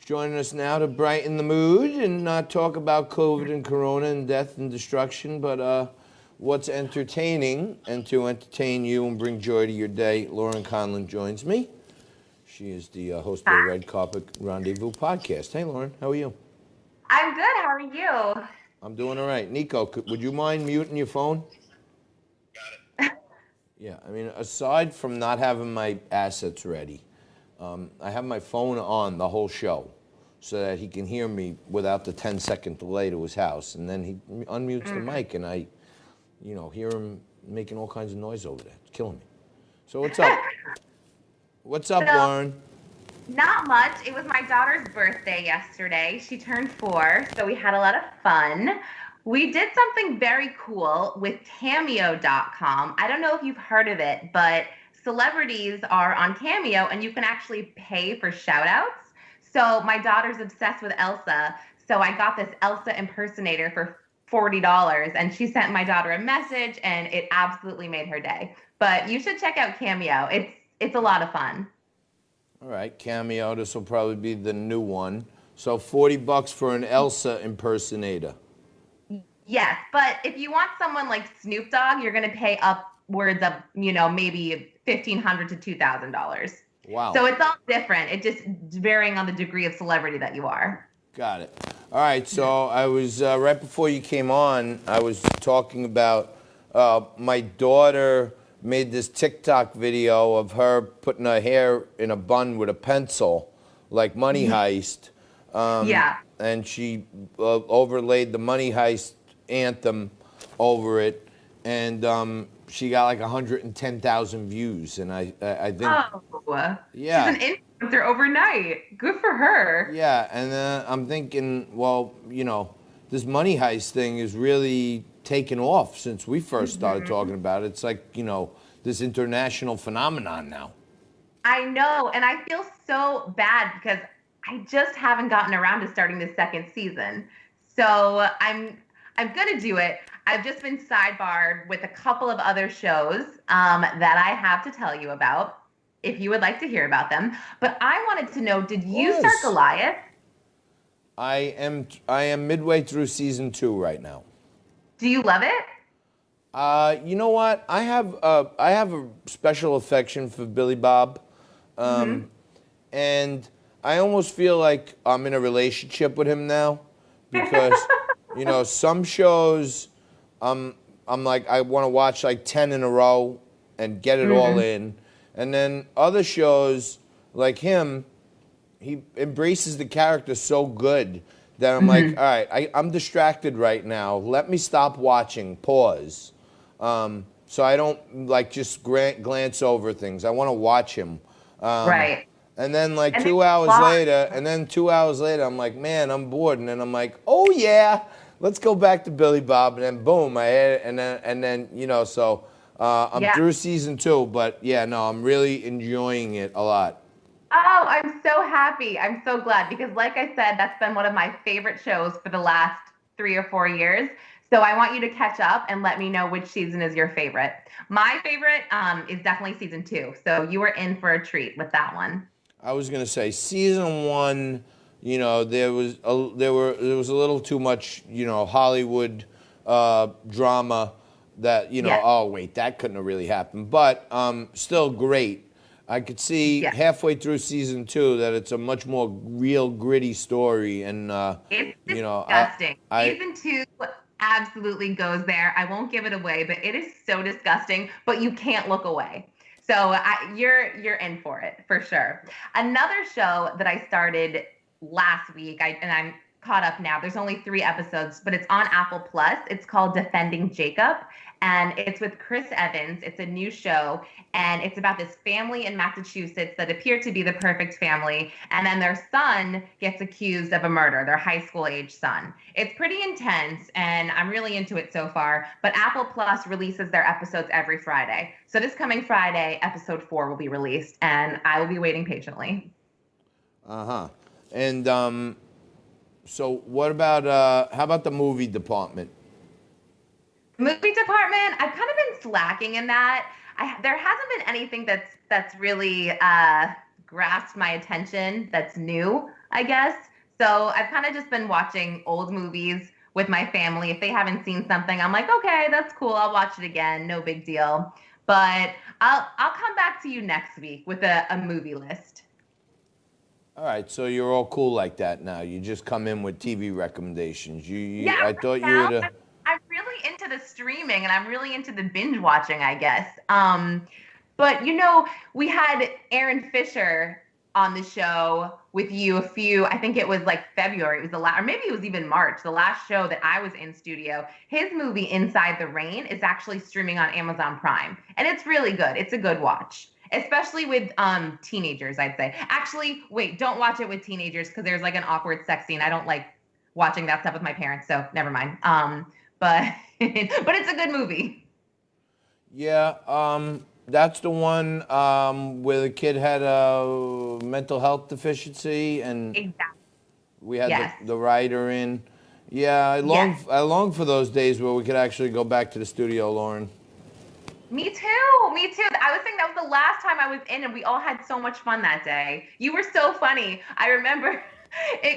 joining us now to brighten the mood and not talk about COVID and Corona and death and destruction, but what's entertaining. And to entertain you and bring joy to your day, Lauren Conlin joins me. She is the host of the Red Carpet Rendezvous podcast. Hey, Lauren, how are you? I'm good. How are you? I'm doing all right. Nico, would you mind muting your phone? Got it. Yeah, I mean, aside from not having my assets ready, I have my phone on the whole show so that he can hear me without the 10-second delay to his house. And then he unmutes the mic and I, hear him making all kinds of noise over there. It's killing me. So what's up? What's up, Lauren? Not much. It was my daughter's birthday yesterday. She turned 4, so we had a lot of fun. We did something very cool with Cameo.com. I don't know if you've heard of it, but celebrities are on Cameo and you can actually pay for shout outs. So my daughter's obsessed with Elsa. So I got this Elsa impersonator for $40 and she sent my daughter a message and it absolutely made her day. But you should check out Cameo. It's a lot of fun. All right, Cameo, this will probably be the new one. So $40 for an Elsa impersonator. Yes, but if you want someone like Snoop Dogg, you're going to pay upwards of, maybe $1,500 to $2,000. Wow. So it's all different. It just varying on the degree of celebrity that you are. Got it. All right, so I was, right before you came on, I was talking about my daughter made this TikTok video of her putting her hair in a bun with a pencil, like Money Heist. Yeah. And she overlaid the Money Heist anthem over it, and she got like 110,000 views. And I think, yeah, she's an influencer overnight. Good for her. Yeah, and I'm thinking, well, this Money Heist thing is really taken off since we first started talking about it. It's like, this international phenomenon now. I know, and I feel so bad because I just haven't gotten around to starting the second season. So I'm gonna do it. I've just been sidebarred with a couple of other shows that I have to tell you about, if you would like to hear about them. But I wanted to know, did you start Goliath? I am midway through season 2 right now. Do you love it? You know what? I have a special affection for Billy Bob, and I almost feel like I'm in a relationship with him now, because some shows I'm like, I want to watch like 10 in a row and get it all in, and then other shows like him, he embraces the character so good that I'm like, all right, I'm distracted right now. Let me stop watching. Pause. So I don't just glance over things. I want to watch him. Right. And then 2 hours later, I'm like, man, I'm bored. And then I'm like, oh yeah, let's go back to Billy Bob. And then boom, I had it. And then so I'm through season 2. But yeah, no, I'm really enjoying it a lot. Oh, I'm so happy. I'm so glad because, like I said, that's been one of my favorite shows for the last 3 or 4 years. So I want you to catch up and let me know which season is your favorite. My favorite is definitely season 2. So you were in for a treat with that one. I was gonna say season 1. There was a little too much, Hollywood drama that oh wait, that couldn't have really happened. But still great. I could see halfway through season 2 that it's a much more real, gritty story, and it's disgusting. Season 2 absolutely goes there. I won't give it away, but it is so disgusting. But you can't look away. So you're in for it for sure. Another show that I started last week, and I'm caught up now. There's only 3 episodes, but it's on Apple Plus. It's called Defending Jacob, and it's with Chris Evans. It's a new show, and it's about this family in Massachusetts that appear to be the perfect family, and then their son gets accused of a murder, their high school age son. It's pretty intense, and I'm really into it so far, but Apple Plus releases their episodes every Friday. So this coming Friday, episode 4 will be released, and I will be waiting patiently. And so what about, how about the movie department? Movie department, I've kind of been slacking in that. There hasn't been anything that's really grasped my attention that's new. I guess. So I've kind of just been watching old movies with my family. If they haven't seen something, I'm like, okay, that's cool. I'll watch it again. No big deal. But I'll come back to you next week with a movie list. All right, so you're all cool like that now. You just come in with TV recommendations. Yeah, I right thought you now would have. I'm really into the streaming and I'm really into the binge watching, I guess. But we had Aaron Fisher on the show with you I think it was like February. It was the last, or maybe it was even March, the last show that I was in studio. His movie Inside the Rain is actually streaming on Amazon Prime, and it's really good. It's a good watch. Especially with teenagers, I'd say. Actually, wait, don't watch it with teenagers because there's like an awkward sex scene. I don't like watching that stuff with my parents, so never mind. But but it's a good movie. Yeah, that's the one where the kid had a mental health deficiency, and Exactly. we had Yes. the writer in. Yeah, Yes. I long for those days where we could actually go back to the studio, Lauren. Me too. Me too. I was thinking that was the last time I was in, and we all had so much fun that day. You were so funny. I remember.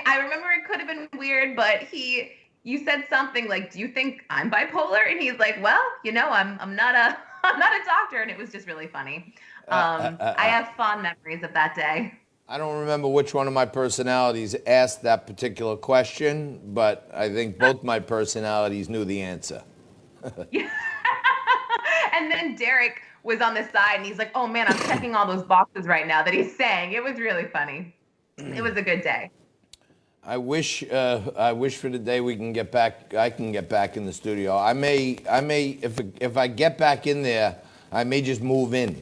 I remember it could have been weird, but you said something like, "Do you think I'm bipolar?" And he's like, "Well, I'm not a I'm not a doctor," and it was just really funny. I have fond memories of that day. I don't remember which one of my personalities asked that particular question, but I think both my personalities knew the answer. Yeah. And then Derek was on the side and he's like, "Oh man, I'm checking all those boxes right now that he's saying." It was really funny. It was a good day. I wish for the day we can get back. I can get back in the studio. I may, if I get back in there, I may just move in.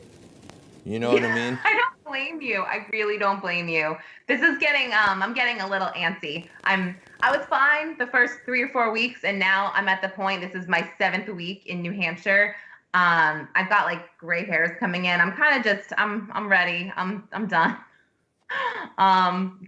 You know what I mean? I don't blame you. I really don't blame you. This is I'm getting a little antsy. I was fine the first 3 or 4 weeks, and now I'm at the point. This is my 7th week in New Hampshire. I've got like gray hairs coming in. I'm kind of just I'm ready. I'm done. Um,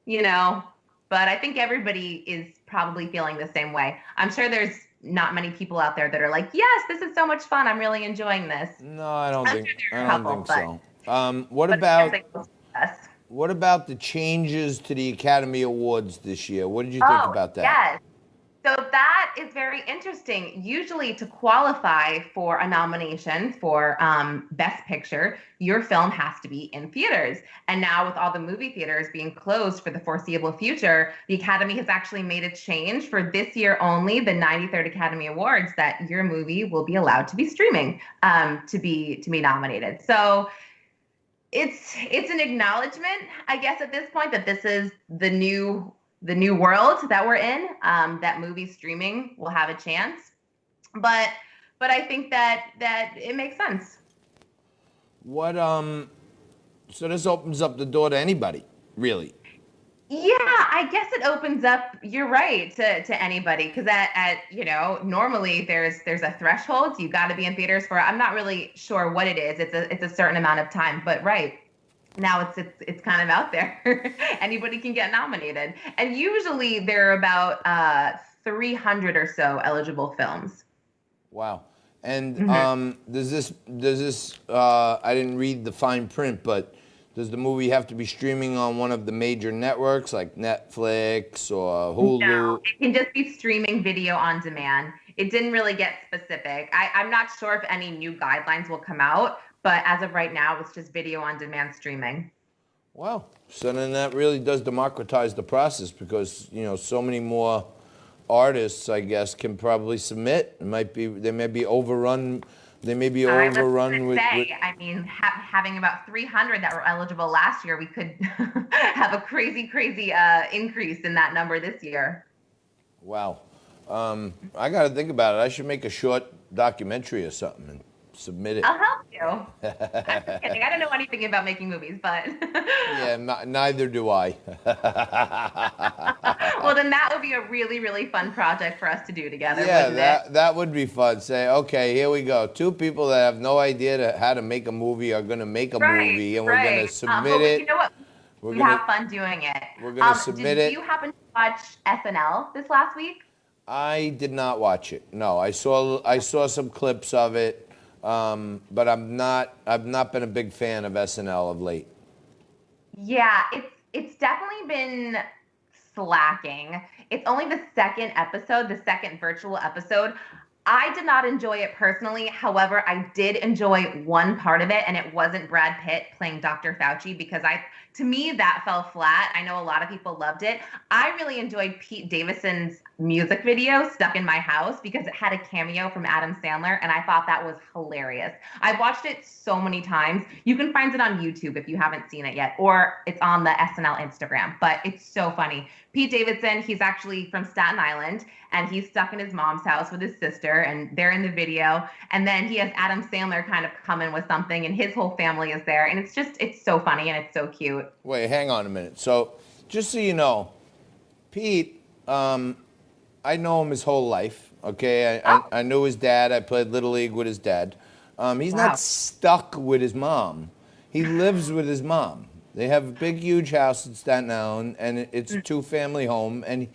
you know, but I think everybody is probably feeling the same way. I'm sure there's not many people out there that are like, "Yes, this is so much fun. I'm really enjoying this." No, I don't think. Sure there are I a don't couple, think but- so. What but about yes. what about the changes to the Academy Awards this year? What did you think about that? Yes. So that is very interesting. Usually, to qualify for a nomination for Best Picture, your film has to be in theaters. And now, with all the movie theaters being closed for the foreseeable future, the Academy has actually made a change for this year only, the 93rd Academy Awards, that your movie will be allowed to be streaming to be nominated. So it's an acknowledgement, I guess, at this point that this is the new world that we're in. That movie streaming will have a chance, but I think that it makes sense. What So this opens up the door to anybody, really. Yeah, I guess it opens up. You're right, to anybody, because at normally there's a threshold. You got to be in theaters for. I'm not really sure what it is. It's a certain amount of time, but right now it's kind of out there. Anybody can get nominated, and usually there are about 300 or so eligible films. Wow. And does this I didn't read the fine print, but does the movie have to be streaming on one of the major networks like Netflix or Hulu? No, it can just be streaming video on demand. It didn't really get specific. I'm not sure if any new guidelines will come out, but as of right now, it's just video on demand streaming. Wow. So then that really does democratize the process because, so many more artists, I guess, can probably submit. They may be overrun. They may be overrun with. I mean, having about 300 that were eligible last year, we could have a crazy increase in that number this year. Wow. I got to think about it. I should make a short documentary or something and submit it. I'll help you. I'm just kidding. I don't know anything about making movies, but Yeah, neither do I. Well, then that would be a really, really fun project for us to do together. Yeah, that would be fun. Say, okay, here we go. Two people that have no idea how to make a movie are going to make a movie, and we're going to submit it. You know what? We have fun doing it. We're going to submit it. Did you happen to watch SNL this last week? I did not watch it. No, I saw some clips of it, but I've not been a big fan of SNL of late. Yeah, it's definitely been slacking. It's only the second episode, the second virtual episode. I did not enjoy it personally. However, I did enjoy one part of it, and it wasn't Brad Pitt playing Dr. Fauci, because to me, that fell flat. I know a lot of people loved it. I really enjoyed Pete Davidson's music video, Stuck in My House, because it had a cameo from Adam Sandler, and I thought that was hilarious. I've watched it so many times. You can find it on YouTube if you haven't seen it yet, or it's on the SNL Instagram, but it's so funny. Pete Davidson, he's actually from Staten Island, and he's stuck in his mom's house with his sister, and they're in the video. And then he has Adam Sandler kind of come in with something, and his whole family is there. And it's so funny, and it's so cute. Wait, hang on a minute. So, just so you know, Pete, I know him his whole life, okay? I knew his dad. I played Little League with his dad. He's not stuck with his mom. He lives with his mom. They have a big, huge house in Staten Island, and it's a two-family home, and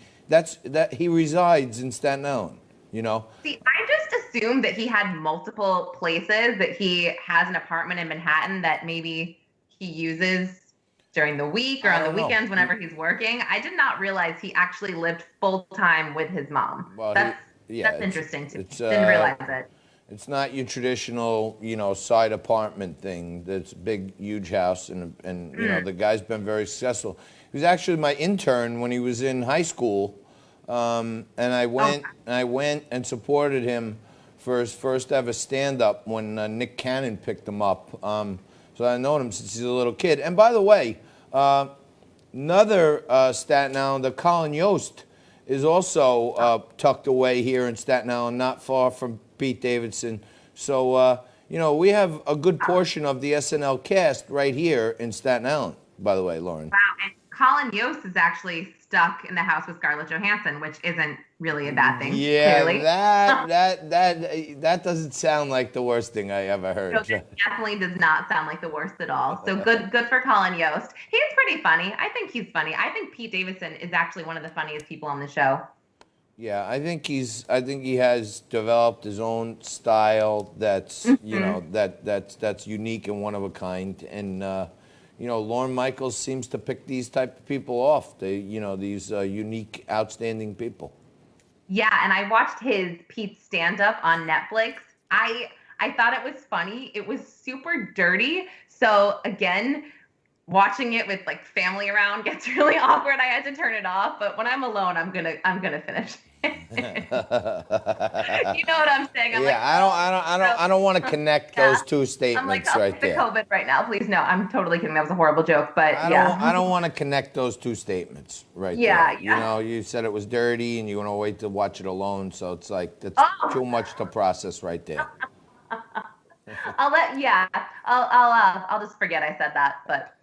he resides in Staten Island, you know? See, I just assumed that he had multiple places, that he has an apartment in Manhattan that maybe he uses during the week or on the weekends whenever he's working. I did not realize he actually lived full-time with his mom. Well, that's interesting to me. Didn't realize it. It's not your traditional, side apartment thing. That's a big, huge house, and the guy's been very successful. He was actually my intern when he was in high school, and I went and supported him for his first ever stand-up when Nick Cannon picked him up. So I've known him since he's a little kid. And by the way, another Staten Islander, Colin Yost, is also tucked away here in Staten Island, not far from Pete Davidson. So, we have a good portion of the SNL cast right here in Staten Island, by the way, Lauren. Wow, and Colin Yost is actually stuck in the house with Scarlett Johansson, which isn't really a bad thing. Yeah, clearly. that doesn't sound like the worst thing I ever heard. No, it definitely does not sound like the worst at all. So good for Colin Yost. He's pretty funny. I think he's funny. I think Pete Davidson is actually one of the funniest people on the show. Yeah, I think he has developed his own style that's that's unique and one of a kind. And Lorne Michaels seems to pick these type of people off. These unique, outstanding people. Yeah, and I watched Pete's stand-up on Netflix. I thought it was funny. It was super dirty. So again, watching it with like family around gets really awkward. I had to turn it off, but when I'm alone, I'm gonna finish it. You know what I'm saying? I don't want to connect those two statements right there. I'm like, COVID right now, please. No, I'm totally kidding. That was a horrible joke, but I don't want to connect those two statements right there. Yeah. You said it was dirty, and you want to wait to watch it alone, so it's like that's too much to process right there. I'll just forget I said that, but.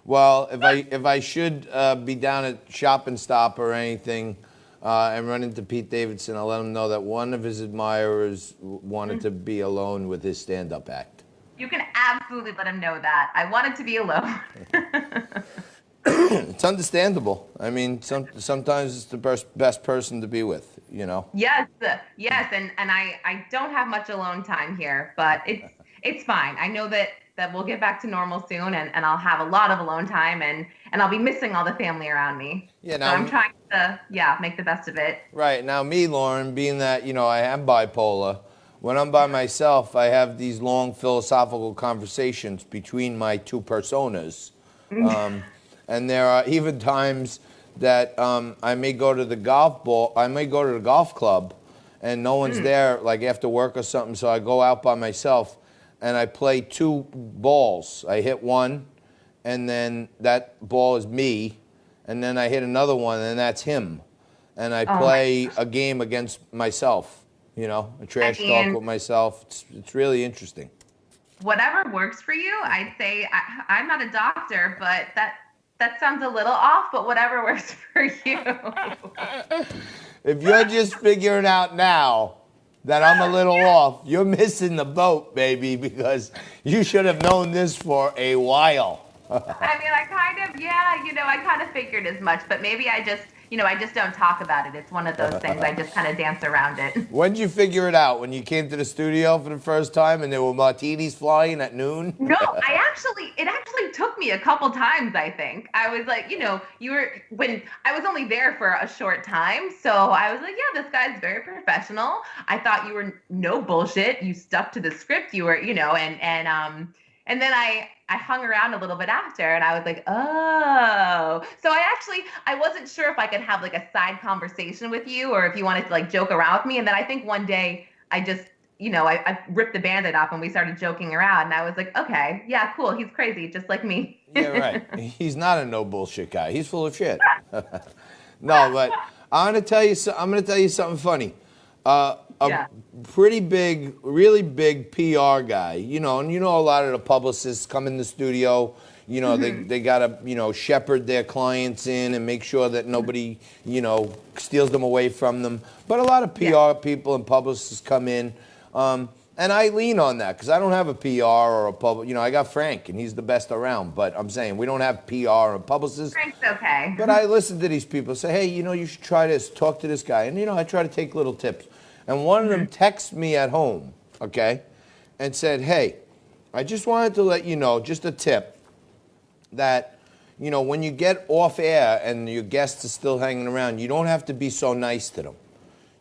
Well, if I should be down at Shop and Stop or anything and run into Pete Davidson, I'll let him know that one of his admirers wanted to be alone with his stand-up act. You can absolutely let him know that. I wanted to be alone. It's understandable. I mean, sometimes it's the best person to be with, Yes, and I don't have much alone time here, but it's fine. I know that we'll get back to normal soon, and I'll have a lot of alone time, and I'll be missing all the family around me. Yeah, so I'm trying to make the best of it. Right. Now me, Lauren, being that, I am bipolar, when I'm by myself, I have these long philosophical conversations between my two personas. And there are even times that I may go to the golf club, and no one's there, like after work or something, so I go out by myself, and I play two balls. I hit one, and then that ball is me, and then I hit another one, and that's him. And I play a game against myself, a trash talk with myself. It's really interesting. Whatever works for you, I'd say. I'm not a doctor, but that sounds a little off, but whatever works for you. If you're just figuring out now that I'm a little off, you're missing the boat, baby, because you should have known this for a while. I mean, I kind of figured as much, but maybe I just, I just don't talk about it. It's one of those things. I just kind of dance around it. When did you figure it out? When you came to the studio for the first time and there were martinis flying at noon? No, it actually took me a couple times, I think. I was like, when I was only there for a short time. So I was like, yeah, this guy's very professional. I thought you were no bullshit. You stuck to the script. You were, and then I hung around a little bit after and I was like, oh. So I wasn't sure if I could have like a side conversation with you or if you wanted to like joke around with me. And then I think one day I just, I ripped the Band-Aid off and we started joking around and I was like, okay, yeah, cool. He's crazy, just like me. Yeah, right. He's not a no bullshit guy. He's full of shit. No, but I'm going to tell you something funny. A pretty big, really big PR guy, and a lot of the publicists come in the studio, they got to, shepherd their clients in and make sure that nobody, steals them away from them. But a lot of PR people and publicists come in, and I lean on that because I don't have a PR or a public, I got Frank and he's the best around, but I'm saying we don't have PR or publicists. Frank's okay. But I listen to these people say, hey, you should try this, talk to this guy. And, I try to take little tips. And one of them texted me at home, okay, and said, hey, I just wanted to let you know, just a tip, that, when you get off air and your guests are still hanging around, you don't have to be so nice to them.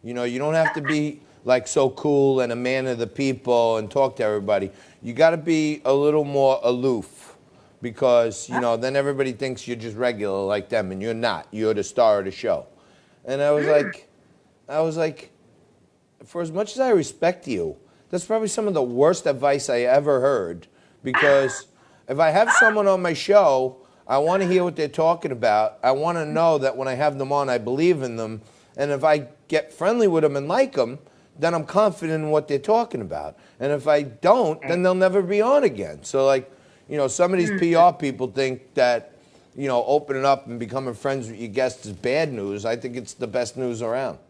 You don't have to be like so cool and a man of the people and talk to everybody. You got to be a little more aloof because, then everybody thinks you're just regular like them and you're not. You're the star of the show. And I was like, for as much as I respect you, that's probably some of the worst advice I ever heard. Because if I have someone on my show, I want to hear what they're talking about. I want to know that when I have them on, I believe in them. And if I get friendly with them and like them, then I'm confident in what they're talking about. And if I don't, then they'll never be on again. So, some of these PR people think that, opening up and becoming friends with your guests is bad news. I think it's the best news around.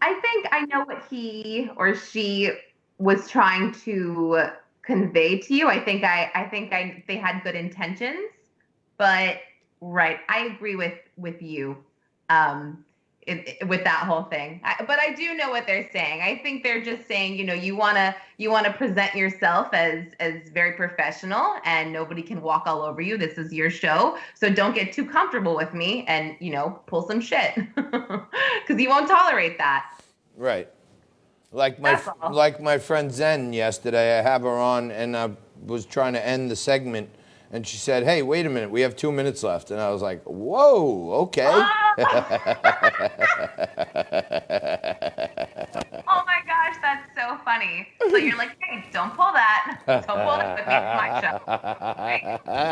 I think I know what he or she was trying to convey to you. I think they had good intentions, but right, I agree with you with that whole thing. But I do know what they're saying. I think they're just saying, you wanna present yourself as very professional, and nobody can walk all over you. This is your show, so don't get too comfortable with me, and pull some shit, because you won't tolerate that. Right. Like my friend Zen yesterday, I have her on, and I was trying to end the segment, and she said, "Hey, wait a minute, we have 2 minutes left," and I was like, "Whoa, okay." Oh my gosh, that's so funny. So you're like, hey, don't pull that. Don't pull that with me. It's my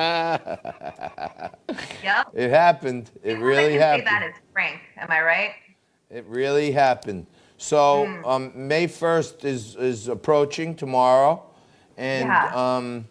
show. Yep. It happened. It really happened. Say that is Frank. Am I right? It really happened. So May 1st is approaching tomorrow, and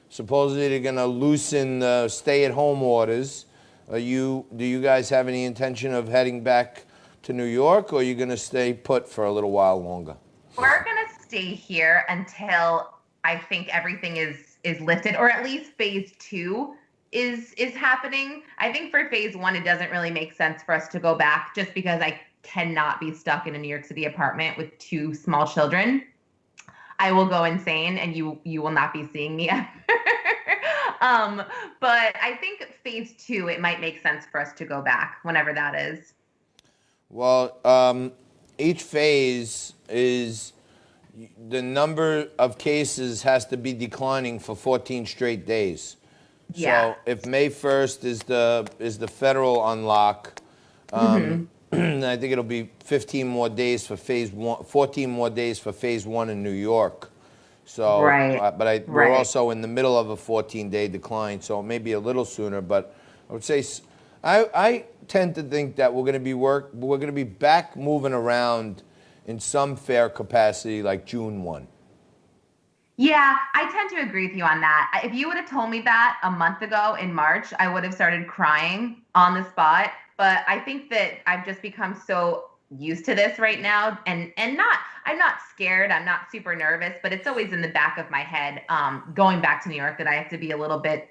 supposedly they're going to loosen the stay-at-home orders. Do you guys have any intention of heading back to New York, or are you going to stay put for a little while longer? We're going to stay here until I think everything is lifted, or at least phase 2 is happening. I think for phase 1, it doesn't really make sense for us to go back, just because I cannot be stuck in a New York City apartment with 2 small children. I will go insane, and you will not be seeing me ever. But I think phase 2, it might make sense for us to go back whenever that is. Well, each phase is the number of cases has to be declining for 14 straight days. So if May 1st is the federal unlock, I think it'll be 15 more days for phase 1, 14 more days for phase 1 in New York. So, we're also in the middle of a 14-day decline, so it may be a little sooner. But I would say, I tend to think that we're going to be back moving around in some fair capacity, like June 1. Yeah, I tend to agree with you on that. If you would have told me that a month ago in March, I would have started crying on the spot. But I think that I've just become so used to this right now, and I'm not scared. I'm not super nervous, but it's always in the back of my head, going back to New York, that I have to be a little bit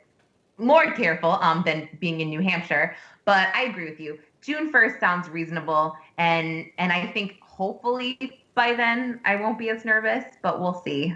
more careful than being in New Hampshire. But I agree with you. June 1st sounds reasonable, and I think hopefully by then I won't be as nervous, but we'll see.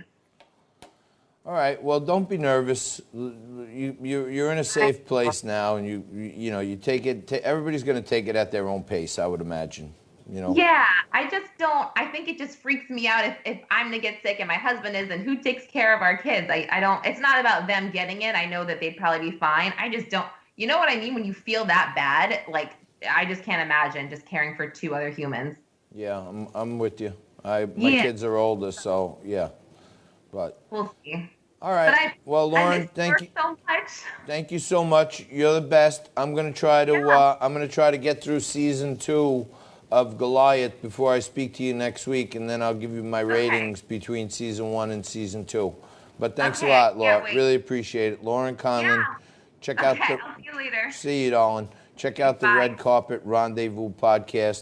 All right. Well, don't be nervous. You're in a safe place now, and you know you take it. Everybody's going to take it at their own pace, I would imagine. You know. Yeah, I just don't. I think it just freaks me out if I'm gonna get sick and my husband is, and who takes care of our kids? I don't. It's not about them getting it. I know that they'd probably be fine. I just don't. You know what I mean? When you feel that bad, like I just can't imagine just caring for two other humans. Yeah, I'm with you. My Yeah. kids are older, so yeah. But We'll see. all right. But Well, I Lauren, miss thank her you. so much. Thank you so much. You're the best. I'm gonna try to. Yeah. I'm gonna try to get through season 2 of Goliath before I speak to you next week, and then I'll give you my ratings between season 1 and season 2. But thanks a lot, Laura. Really appreciate it. Lauren Conlin. Yeah. Check out the. I'll see you later. See you, darling. Check out the Bye. Red Carpet Rendezvous podcast.